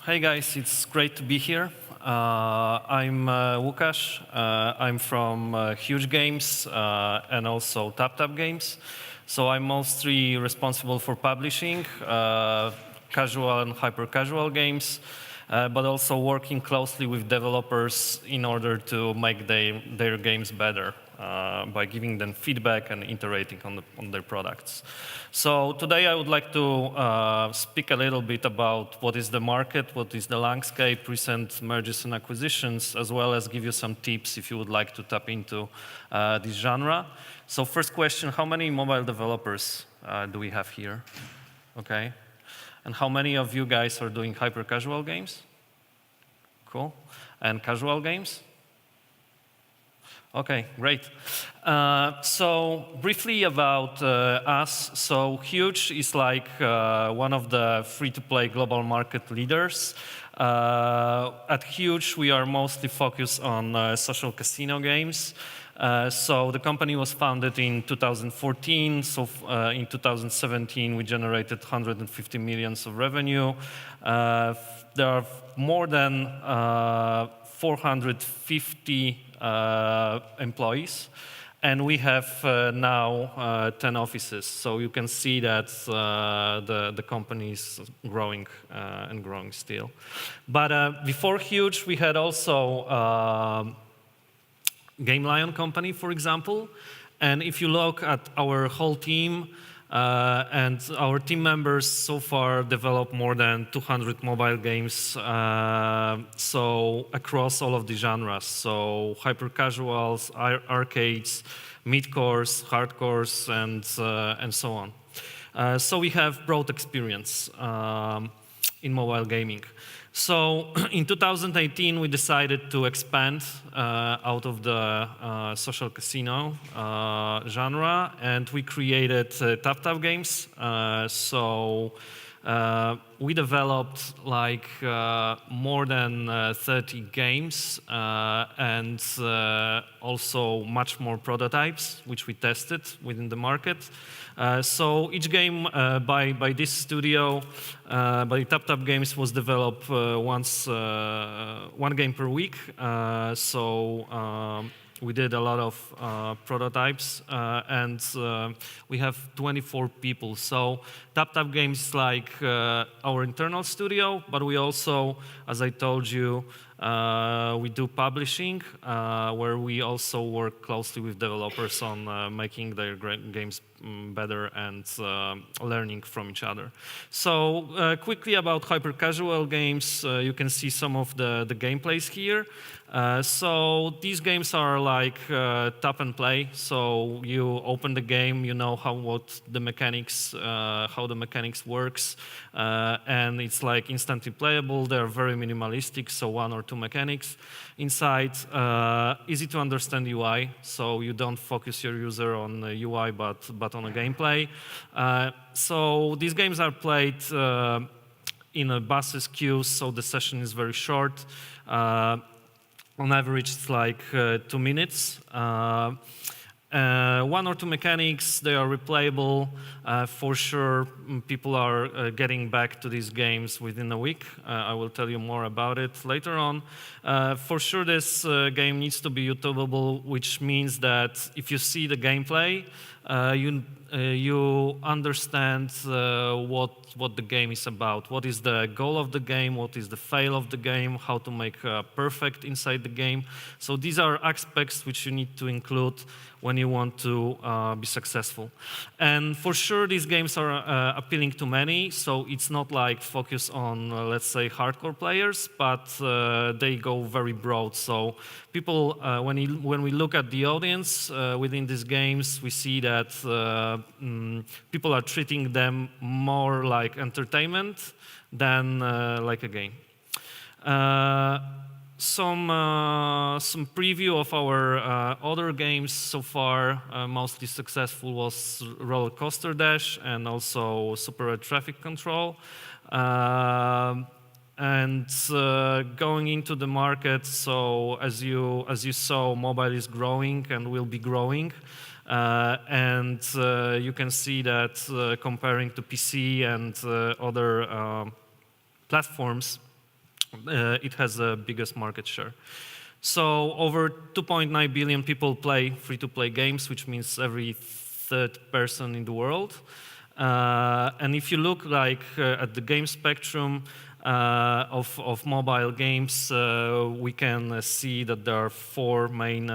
Hey guys, it's great to be here. I'm Lukasz. I'm from Huge Games and also TapTap Games. So I'm mostly responsible for publishing casual and hyper-casual games, but also working closely with developers in order to make their games better by giving them feedback and iterating on their products. So today I would like to speak a little bit about what is the market, what is the landscape, recent mergers and acquisitions, as well as give you some tips if you would like to tap into this genre. So first question, how many mobile developers do we have here? Okay. And how many of you guys are doing hyper-casual games? Cool. And casual games? Okay, great. So briefly about us. So Huge is like one of the free-to-play global market leaders. At Huge, we are mostly focused on social casino games. So the company was founded in 2014. So in 2017, we generated 150 millions of revenue. There are more than 450 employees, and we have now 10 offices. So you can see that the company is growing and growing still. But before Huge, we had also Game Lion company, for example. And if you look at our whole team, and our team members so far developed more than 200 mobile games, so across all of the genres. So hyper-casuals, arcades, mid-cores, hardcores, and so on. So we have broad experience in mobile gaming. So in 2018, we decided to expand out of the social casino genre, and we created TapTap Games. So we developed like more than 30 games and also much more prototypes, which we tested within the market. So each game by this studio, by TapTap Games, was developed one game per week. So we did a lot of prototypes, and we have 24 people. So TapTap Games is like our internal studio, but we also, as I told you, we do publishing, where we also work closely with developers on making their games better and learning from each other. So quickly about hyper-casual games, you can see some of the gameplays here. So these games are like tap and play. So you open the game, you know how the mechanics works, and it's like instantly playable. They're very minimalistic, so one or two mechanics inside. Easy to understand UI, so you don't focus your user on the UI, but on a gameplay. So these games are played in buses, queues, so the session is very short. On average, it's like 2 minutes. One or two mechanics, they are replayable. For sure, people are getting back to these games within a week. I will tell you more about it later on. For sure, this game needs to be YouTubeable, which means that if you see the gameplay, you understand what the game is about. What is the goal of the game? What is the fail of the game? How to make perfect inside the game? So these are aspects which you need to include when you want to be successful. And for sure, these games are appealing to many. So it's not like focus on, let's say, hardcore players, but they go very broad. So people, when we look at the audience within these games, we see that people are treating them more like entertainment than like a game. Some preview of our other games so far. Mostly successful was Roller Coaster Dash and also Super Air Traffic Control. And going into the market, so as you saw, mobile is growing and will be growing. And you can see that comparing to PC and other platforms, it has the biggest market share. So over 2.9 billion people play free-to-play games, which means every third person in the world. And if you look at the game spectrum of mobile games, we can see that there are four main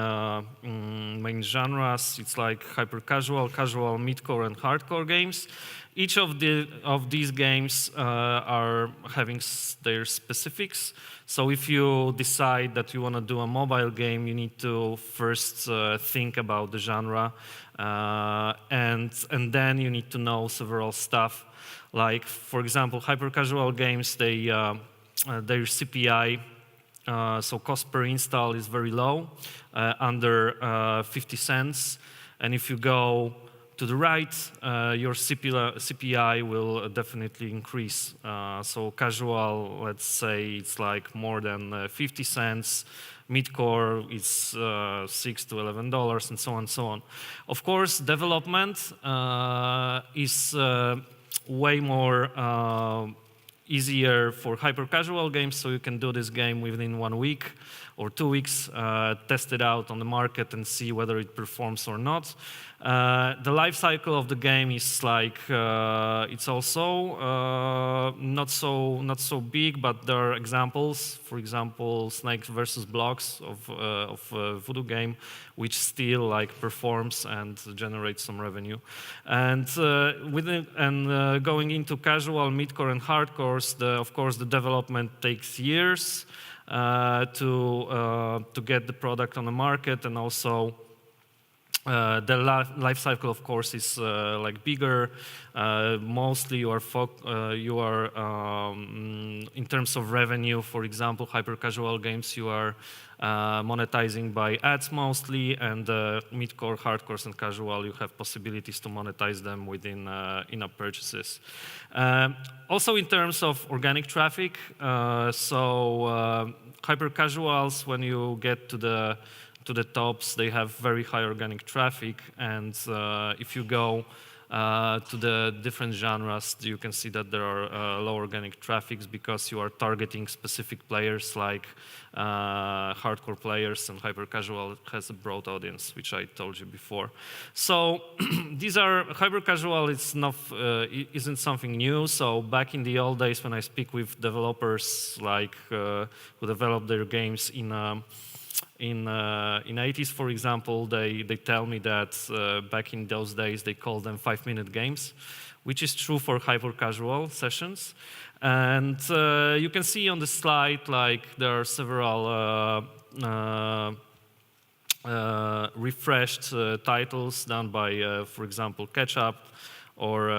genres. It's like hyper-casual, casual, mid-core, and hardcore games. Each of these games are having their specifics. So if you decide that you want to do a mobile game, you need to first think about the genre, and then you need to know several stuff. Like, for example, hyper-casual games, their CPI, so cost per install, is very low, under 50 cents. And if you go to the right, your CPI will definitely increase. So casual, let's say it's like more than 50 cents. Mid-core is $6 to $11, and so on and so on. Of course, development is way more easier for hyper-casual games, so you can do this game within 1 week or 2 weeks, test it out on the market and see whether it performs or not. The life cycle of the game is like, it's also not so big, but there are examples. For example, Snakes versus Blocks of Voodoo game, which still like performs and generates some revenue. And going into casual, midcore, and hardcores, of course, the development takes years to get the product on the market, and also the life cycle, of course, is like bigger. Mostly, you are in terms of revenue. For example, hyper-casual games, you are monetizing by ads mostly, and mid-core, hardcores, and casual, you have possibilities to monetize them within in-app purchases. Also, in terms of organic traffic, hyper-casuals, when you get to the tops, they have very high organic traffic, and if you go to the different genres, you can see that there are low organic traffics because you are targeting specific players, like hardcore players, and hyper-casual has a broad audience, which I told you before. So these are hyper-casual. Isn't something new. So back in the old days, when I speak with developers like who develop their games in 80s, for example, they tell me that back in those days they called them 5-minute games, which is true for hyper-casual sessions. And you can see on the slide, like, there are several refreshed titles done by, for example, Ketchup or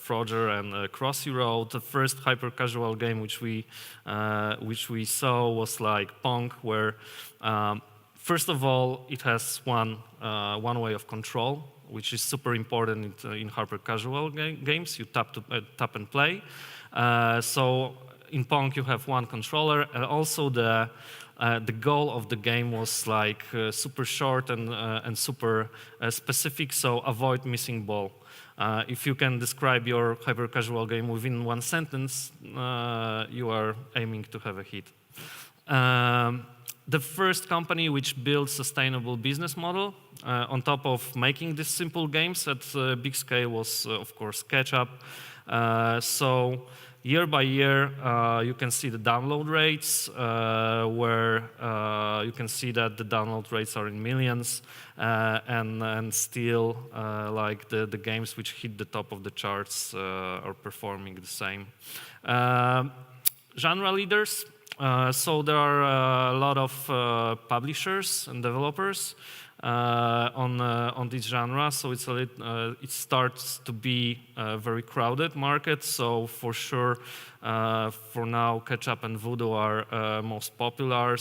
Frogger and Crossy Road. The first hyper-casual game which we saw was like Pong, where first of all it has one way of control, which is super important in hyper-casual games. You tap and play. So in Pong you have one controller, and also the goal of the game was like super short and super specific, so avoid missing ball. If you can describe your hyper-casual game within one sentence, you are aiming to have a hit. The first company which built sustainable business model on top of making these simple games at big scale was, of course, Ketchup. So year by year, you can see the download rates, where you can see that the download rates are in millions, and still, like the games which hit the top of the charts are performing the same. Genre leaders. So there are a lot of publishers and developers on this genre, so it starts to be a very crowded market. So for sure, for now, Ketchup and Voodoo are most popular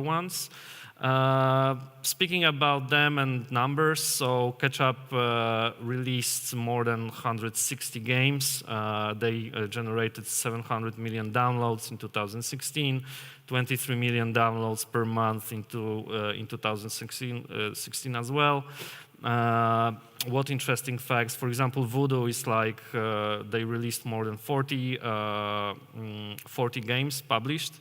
ones. Speaking about them and numbers, so Ketchup released more than 160 games. They generated 700 million downloads in 2016, 23 million downloads per month in 2016 as well. What interesting facts? For example, Voodoo is like they released more than 40 games published,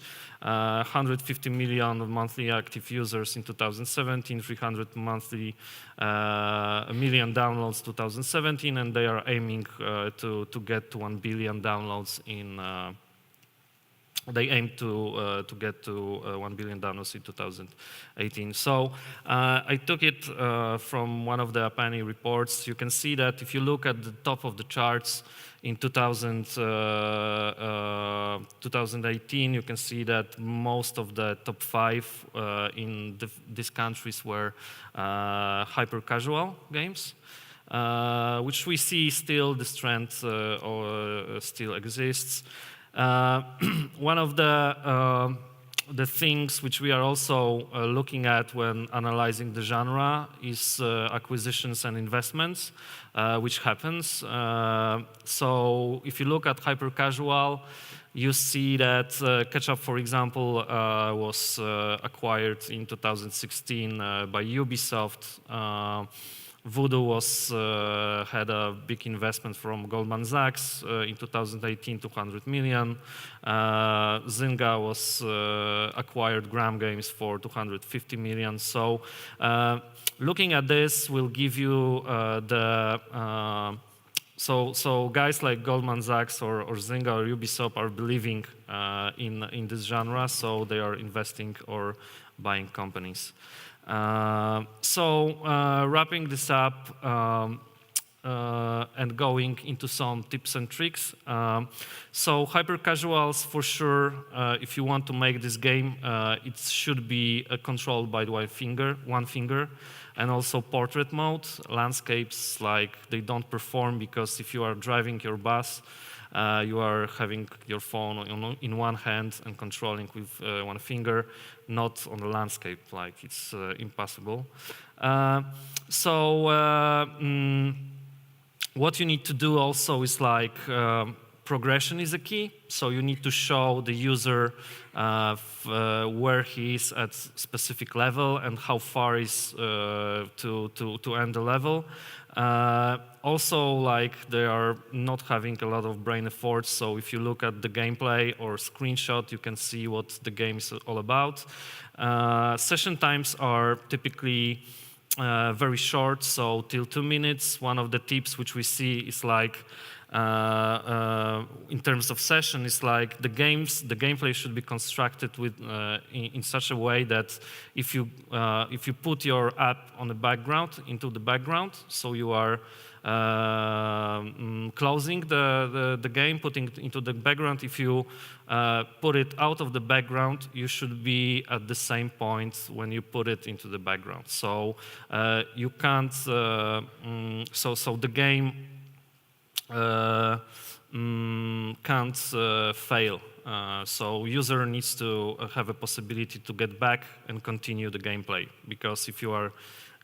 150 million monthly active users in 2017, 300 million downloads 2017, and they are aiming to get to 1 billion downloads in. They aim to get to 1 billion downloads in 2018. So I took it from one of the Apani reports. You can see that if you look at the top of the charts in 2018, you can see that most of the top 5 in these countries were hyper-casual games. Which we see still this trend still exists. One of the things which we are also looking at when analyzing the genre is acquisitions and investments, which happens. So if you look at hyper-casual, you see that Ketchup, for example, was acquired in 2016 by Ubisoft. Voodoo had a big investment from Goldman Sachs in 2018, 200 million. Zynga was acquired Gram Games for 250 million. So looking at this will give you so guys like Goldman Sachs or Zynga or Ubisoft are believing in this genre, so they are investing or buying companies. Wrapping this up and going into some tips and tricks. So hyper-casuals, for sure, if you want to make this game, it should be controlled by one finger, and also portrait mode. Landscapes, like, they don't perform because if you are driving your bus, you are having your phone in one hand and controlling with one finger, not on the landscape, like it's impossible. What you need to do also is like progression is a key. So you need to show the user where he is at specific level and how far is to end the level. Also, like, they are not having a lot of brain effort, so if you look at the gameplay or screenshot, you can see what the game is all about. Session times are typically very short, so till 2 minutes. One of the tips which we see is like, in terms of session, is like the gameplay should be constructed in such a way that if you put your app on the background, into the background, so you are closing the game, putting it into the background. If you put it out of the background, you should be at the same point when you put it into the background. So you can't. So the game can't fail. So user needs to have a possibility to get back and continue the gameplay, because if you are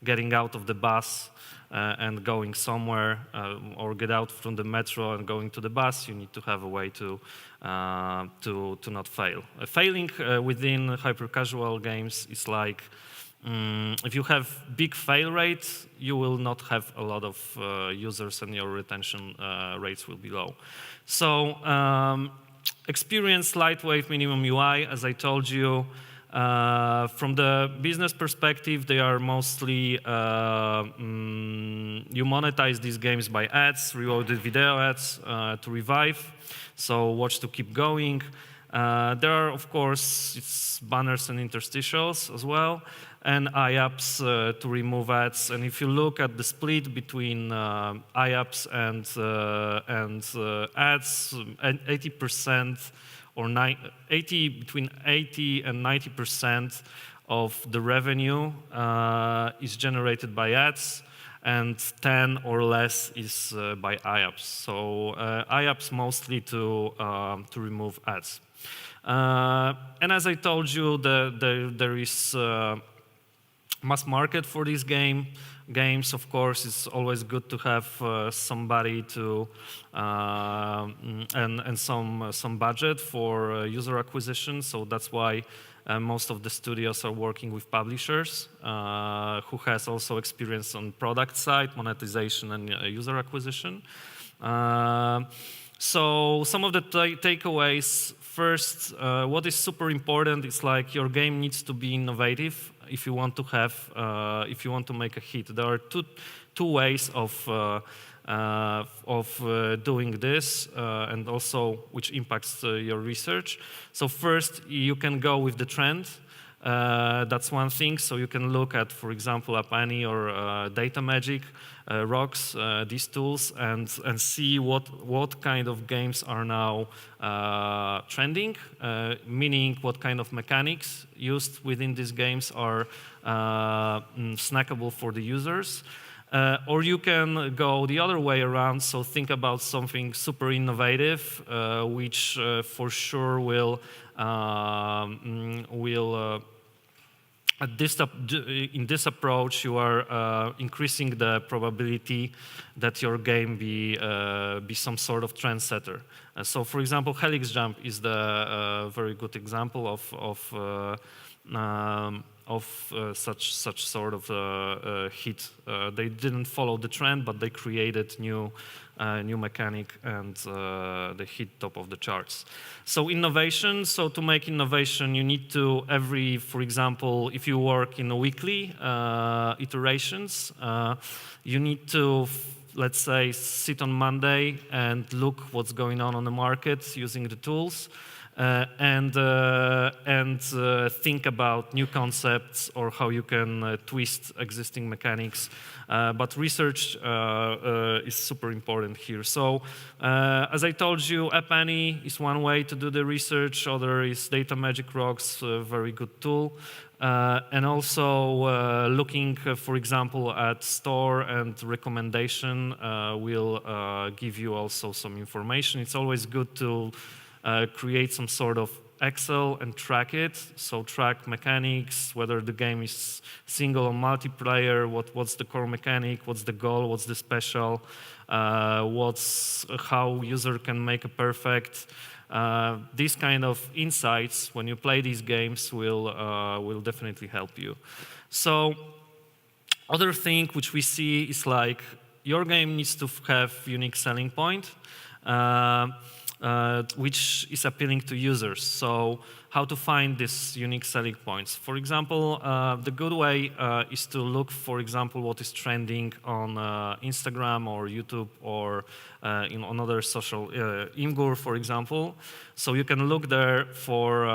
getting out of the bus and going somewhere, or get out from the metro and going to the bus, you need to have a way to not fail. Failing within hyper-casual games is like, if you have big fail rates, you will not have a lot of users and your retention rates will be low. So experience lightweight minimum UI, as I told you. From the business perspective, they are mostly, you monetize these games by ads, rewarded video ads to revive, so watch to keep going. There are, of course, it's banners and interstitials as well, and IAPs to remove ads. And if you look at the split between IAPs and ads, 80% or between 80 and 90% of the revenue is generated by ads, and 10 or less is by IAPs. So IAPs mostly to remove ads. And as I told you, there is mass market for these games. Of course, it's always good to have somebody to and some budget for user acquisition. So that's why most of the studios are working with publishers who has also experience on product side, monetization, and user acquisition. So some of the takeaways. First, what is super important is like your game needs to be innovative if you want to have, if you want to make a hit. There are two ways of doing this, and also which impacts your research. So first, you can go with the trend. That's one thing. So you can look at, for example, App Annie or Data Magic, Rocks, these tools, and see what kind of games are now trending, meaning what kind of mechanics used within these games are snackable for the users. Or you can go the other way around, so think about something super innovative, which for sure will in this approach, you are increasing the probability that your game be some sort of trendsetter. So, for example, Helix Jump is the very good example of such sort of hit. They didn't follow the trend, but they created new mechanic, and they hit top of the charts. So innovation. So to make innovation, you need to for example, if you work in a weekly iterations, you need to, let's say, sit on Monday and look what's going on the market using the tools. And think about new concepts or how you can twist existing mechanics. But research is super important here. So as I told you, App Annie is one way to do the research. Other is Data Magic Rocks, a very good tool. And also looking, for example, at store and recommendation will give you also some information. It's always good to create some sort of Excel and track it. So track mechanics, whether the game is single or multiplayer, what's the core mechanic, what's the goal, what's the special, how user can make a perfect. These kind of insights, when you play these games, will definitely help you. So other thing which we see is like your game needs to have unique selling point. Which is appealing to users. So how to find these unique selling points? For example, the good way is to look, for example, what is trending on Instagram or YouTube or on other social, Imgur, for example. So you can look there for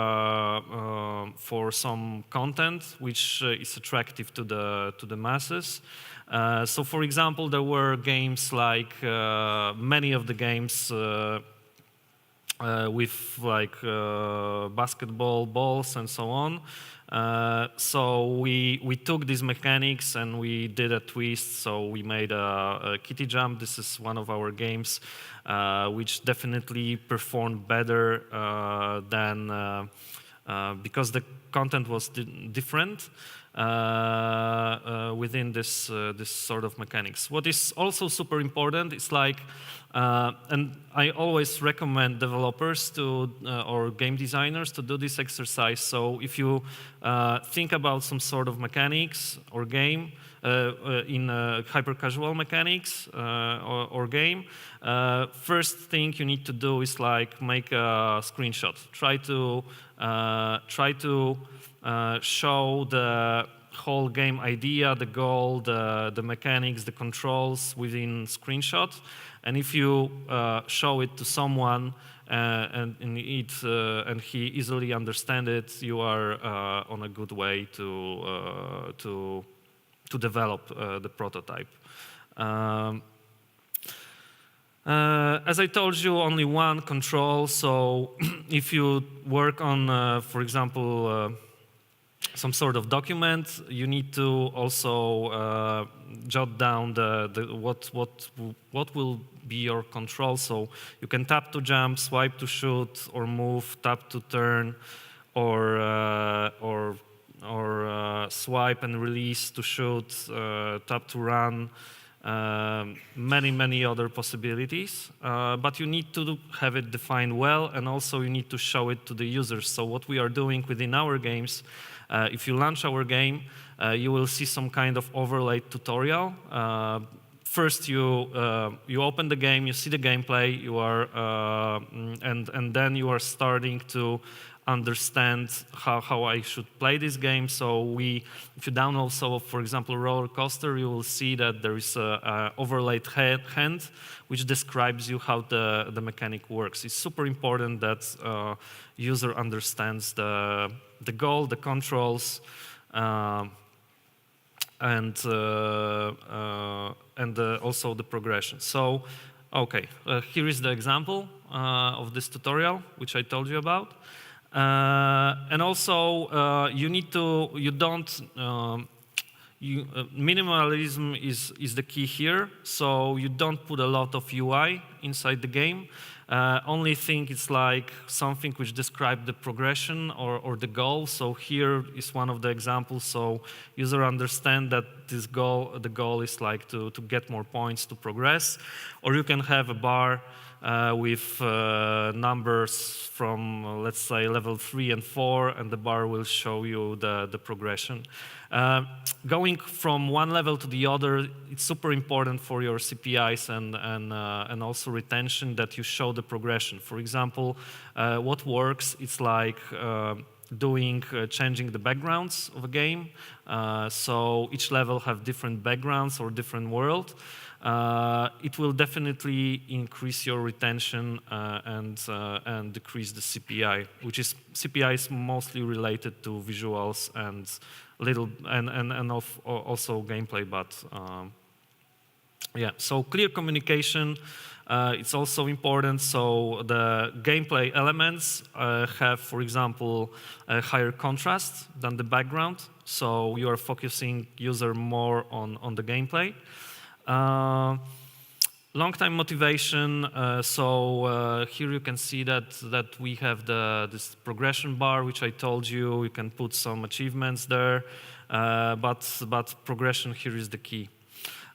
some content which is attractive to the masses. So for example, there were games like many of the games with like basketball balls and so on. So we took these mechanics and we did a twist. So we made a kitty jump. This is one of our games which definitely performed better than because the content was different within this sort of mechanics. What is also super important is like, and I always recommend developers to or game designers to do this exercise. So if you think about some sort of mechanics or game in hyper-casual mechanics or game, first thing you need to do is like make a screenshot. Try to show the whole game idea, the goal, the mechanics, the controls within screenshot. And if you show it to someone and he easily understands it, you are on a good way to develop the prototype. As I told you, only one control. So if you work on, for example, some sort of document, you need to also jot down what will be your control. So you can tap to jump, swipe to shoot, or move, tap to turn, or swipe and release to shoot, tap to run, many other possibilities, but you need to have it defined well, and also you need to show it to the users. So what we are doing within our games, if you launch our game, you will see some kind of overlaid tutorial. First, you open the game, you see the gameplay, and then you are starting to understand how I should play this game. So if you download, so for example, Roller Coaster, you will see that there is a overlaid hand which describes you how the mechanic works. It's super important that user understands the goal, the controls, and also the progression. So, okay, here is the example of this tutorial, which I told you about. And also, minimalism is the key here. So you don't put a lot of UI inside the game. Only thing is like something which describes the progression or the goal. So here is one of the examples. So user understand that the goal is like to get more points to progress. Or you can have a bar with numbers from, let's say, level 3 and 4, and the bar will show you the progression. Going from one level to the other, it's super important for your CPIs and also retention that you show the progression. For example, what works, it's like changing the backgrounds of a game. So each level have different backgrounds or different world. It will definitely increase your retention and decrease the CPI, which is CPI is mostly related to visuals and also gameplay. But yeah, so clear communication. It's also important. So the gameplay elements have, for example, a higher contrast than the background. So you are focusing user more on the gameplay. Long-time motivation. Here you can see that we have this progression bar, which I told you. You can put some achievements there, but progression here is the key.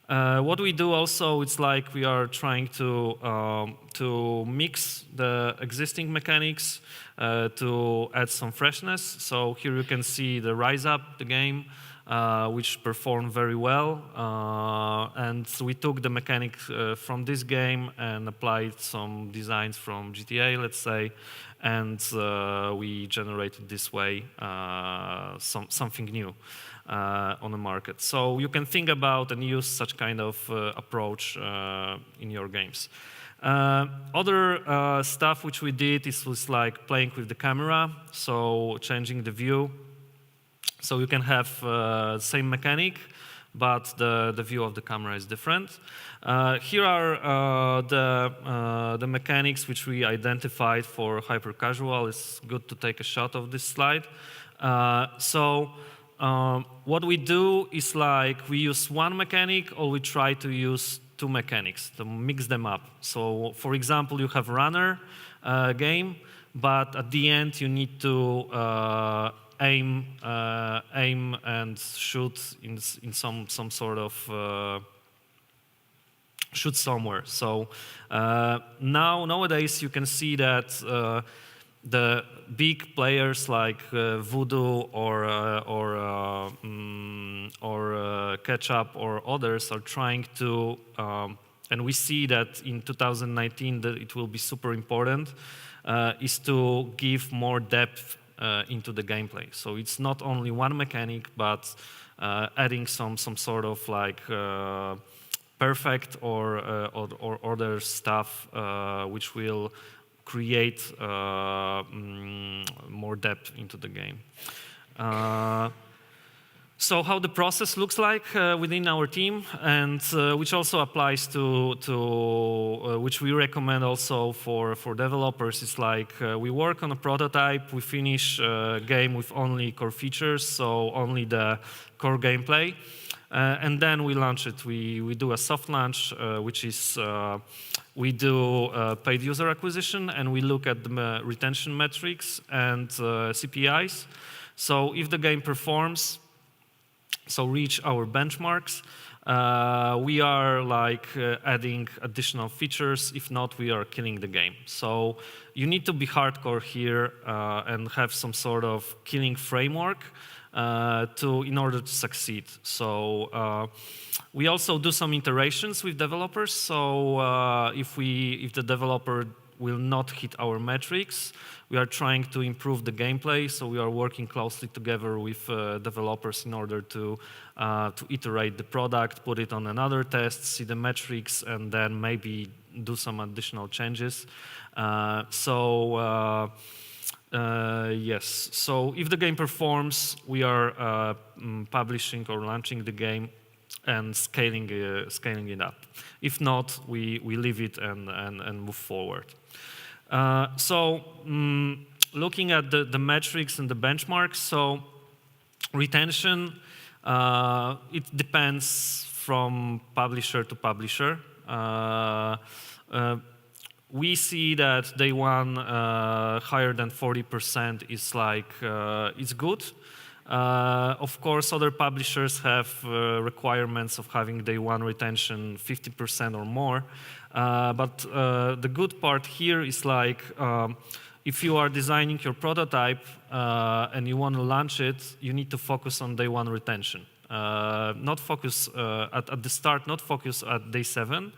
What we do also, it's like we are trying to mix the existing mechanics to add some freshness. So here you can see the Rise Up, the game, which performed very well. And we took the mechanic from this game and applied some designs from GTA, let's say, and we generated this way something new on the market. So you can think about and use such kind of approach in your games. Other stuff which we did was like playing with the camera, so changing the view. So you can have same mechanic, but the view of the camera is different. Here are the mechanics which we identified for hyper casual. It's good to take a shot of this slide. What we do is like we use one mechanic, or we try to use two mechanics to mix them up. So, for example, you have runner game, but at the end you need to aim and shoot in some sort of shoot somewhere. So nowadays you can see that the big players like Voodoo or Ketchup or others are trying to, and we see that in 2019 that it will be super important, is to give more depth into the gameplay. So it's not only one mechanic, but adding some sort of like perfect or other stuff which will create more depth into the game. So how the process looks like within our team, and which also applies to which we recommend also for developers, is like we work on a prototype, we finish a game with only core features, so only the core gameplay, and then we launch it. We do a soft launch, which is we do paid user acquisition, and we look at the retention metrics and CPIs. So if the game performs, so reach our benchmarks, we are like adding additional features. If not, we are killing the game. So you need to be hardcore here and have some sort of killing framework in order to succeed. So we also do some iterations with developers. So if the developer will not hit our metrics, we are trying to improve the gameplay. So we are working closely together with developers in order to iterate the product, put it on another test, see the metrics, and then maybe do some additional changes. Yes, so if the game performs, we are publishing or launching the game and scaling it up. If not, we leave it and move forward. Looking at the metrics and the benchmarks, so retention, it depends from publisher to publisher. We see that day one higher than 40% is like it's good. Of course, other publishers have requirements of having day one retention 50% or more. But the good part here is like if you are designing your prototype and you want to launch it, you need to focus on day one retention. Not focus at the start, not focus at day 7.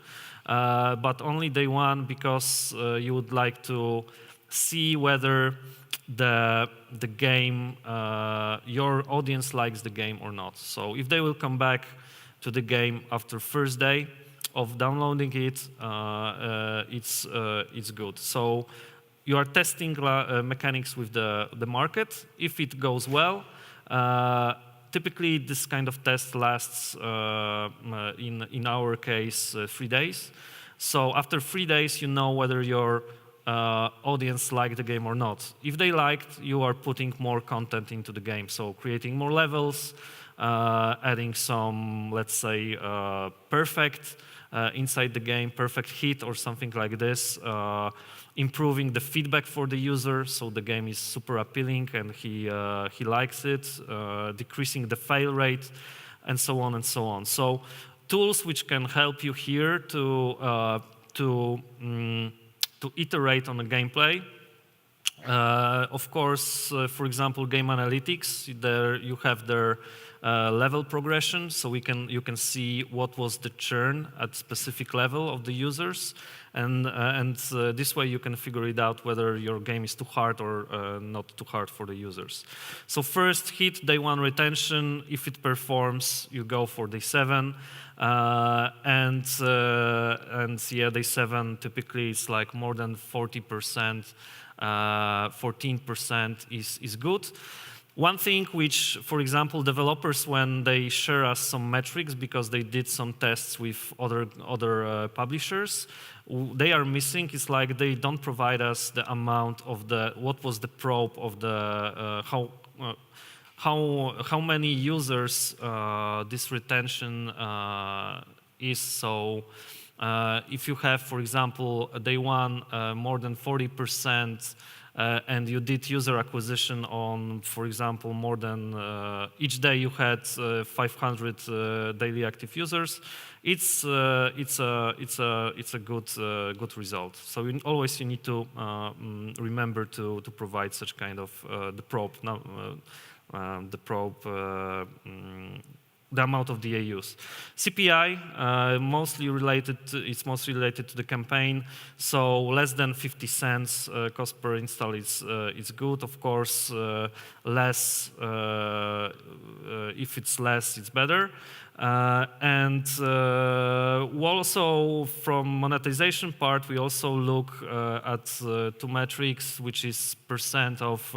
But only day one, because you would like to see whether the game, your audience likes the game or not. So if they will come back to the game after first day of downloading it, it's good. So you are testing mechanics with the market. If it goes well, typically, this kind of test lasts, in our case, 3 days. So after 3 days, you know whether your audience liked the game or not. If they liked, you are putting more content into the game. So creating more levels, adding some, let's say, perfect inside the game, perfect hit or something like this, improving the feedback for the user, so the game is super appealing and he likes it, decreasing the fail rate, and so on and so on. So tools which can help you here to iterate on the gameplay. Of course, for example, game analytics. There you have their level progression, so you can see what was the churn at specific level of the users, and this way you can figure it out whether your game is too hard or not too hard for the users. So first hit day one retention. If it performs, you go for day 7, and yeah, day 7 typically it's like more than 40%. 14% is good. One thing which, for example, developers, when they share us some metrics because they did some tests with other publishers, they are missing is like they don't provide us the amount of what was the probe of the how many users this retention is. So if you have, for example, day one more than 40%. And you did user acquisition on, for example, more than each day you had 500 daily active users. It's a good result. So always you need to remember to provide such kind of the probe. The amount of DAUs. CPI, it's mostly related to the campaign. So less than 50 cents cost per install is good. Of course, less. If it's less, it's better. And also from monetization part, we also look at two metrics, which is % of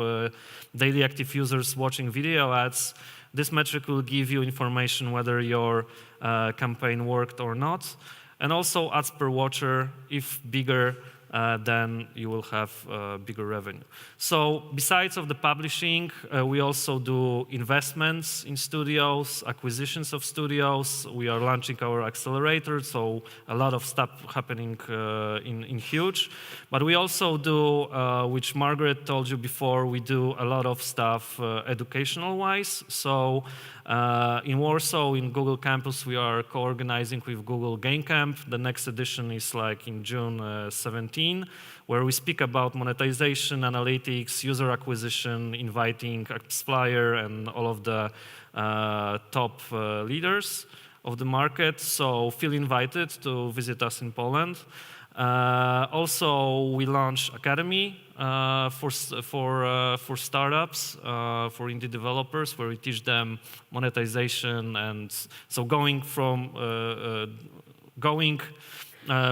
daily active users watching video ads. This metric will give you information whether your campaign worked or not. And also ads per watcher, if bigger, then you will have bigger revenue. So besides of the publishing, we also do investments in studios, acquisitions of studios. We are launching our accelerator, so a lot of stuff happening in Huge. But we also do, which Margaret told you before, we do a lot of stuff educational-wise. So In Warsaw, in Google Campus, we are co-organizing with Google Game Camp. The next edition is like in June 17, where we speak about monetization, analytics, user acquisition, inviting AppsFlyer and all of the top leaders of the market. So feel invited to visit us in Poland. Also, we launch Academy for startups, for indie developers, where we teach them monetization, and so going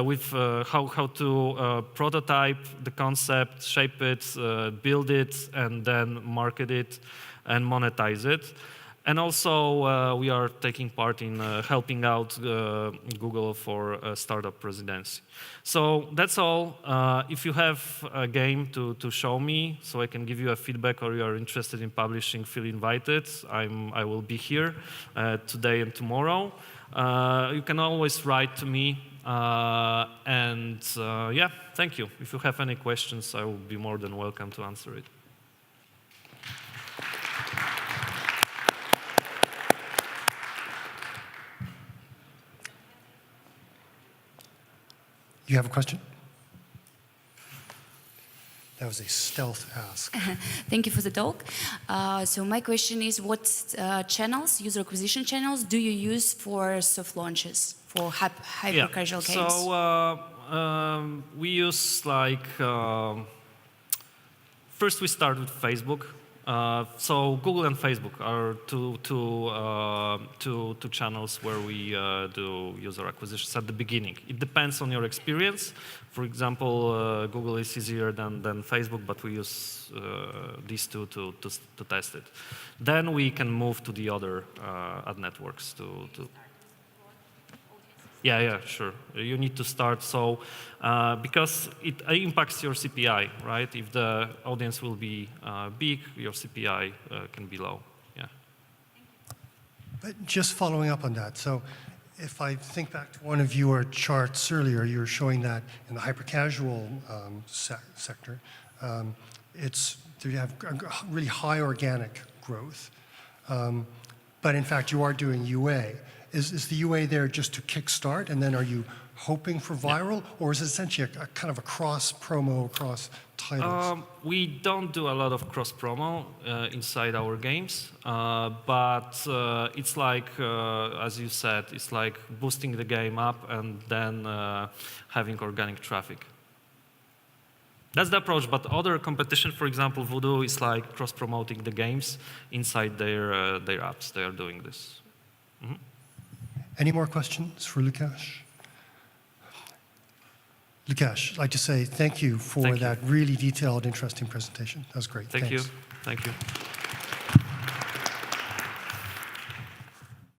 with how to prototype the concept, shape it, build it, and then market it and monetize it. And also, we are taking part in helping out Google for startup presidency. So that's all. If you have a game to show me, so I can give you a feedback, or you are interested in publishing, feel invited. I will be here today and tomorrow. You can always write to me. Yeah, thank you. If you have any questions, I will be more than welcome to answer it. You have a question? That was a stealth ask. Thank you for the talk. So my question is, what channels, user acquisition channels, do you use for soft launches, for hyper-casual games? So we use like, first we start with Facebook. So Google and Facebook are two channels where we do user acquisitions at the beginning. It depends on your experience. For example, Google is easier than Facebook, but we use these two to test it. Then we can move to the other ad networks to Yeah, sure. You need to start, so because it impacts your CPI, right? If the audience will be big, your CPI can be low. Yeah. But just following up on that, so if I think back to one of your charts earlier, you were showing that in the hyper-casual sector, you have really high organic growth, but in fact you are doing UA. Is the UA there just to kickstart, and then are you hoping for viral, or is it essentially a kind of a cross-promo across titles? We don't do a lot of cross-promo inside our games, but it's like, as you said, it's like boosting the game up and then having organic traffic. That's the approach, but other competition, for example, Voodoo, is like cross-promoting the games inside their apps. They are doing this. Mm-hmm. Any more questions for Lukasz? Lukasz, I'd like to say thank you for that really detailed, interesting presentation. That was great. Thank Thanks. you. Thank you.